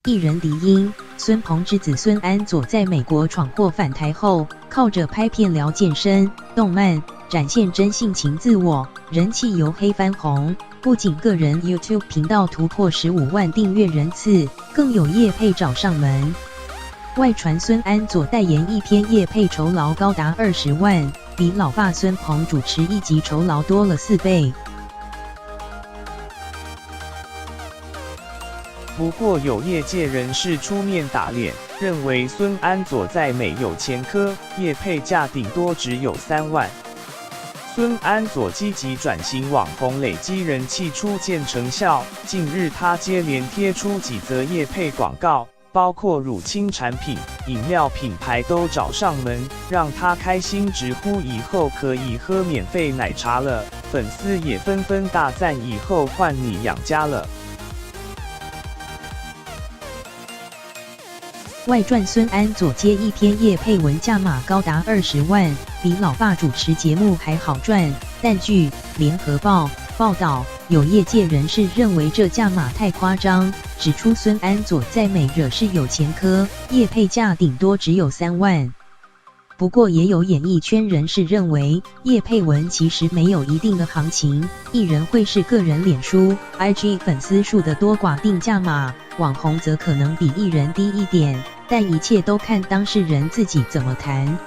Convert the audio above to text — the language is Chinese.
艺人迪英、孙鹏之子孙安佐在美国闯祸返台后，靠着拍片聊健身、动漫，展现真性情自我，人气由黑翻红。不仅个人 YouTube 频道突破15万订阅人次，更有业配找上门。外传孙安佐代言一篇业配酬劳高达20万，比老爸孙鹏主持一集酬劳多了4倍。不过有业界人士出面打脸，认为孙安佐在美有前科，业配价顶多只有3万。孙安佐积极转型网红，累积人气初见成效。近日他接连贴出几则业配广告，包括乳清产品、饮料品牌都找上门，让他开心直呼以后可以喝免费奶茶了。粉丝也纷纷大赞以后换你养家了。外传孙安佐接一篇业配文价码高达20万，比老爸主持节目还好赚。但据联合报报道，有业界人士认为这价码太夸张，指出孙安佐在美惹是有前科，业配价顶多只有3万。不过也有演艺圈人士认为，业配文其实没有一定的行情，艺人会是个人脸书、IG 粉丝数的多寡定价码，网红则可能比艺人低一点，但一切都看当事人自己怎么谈。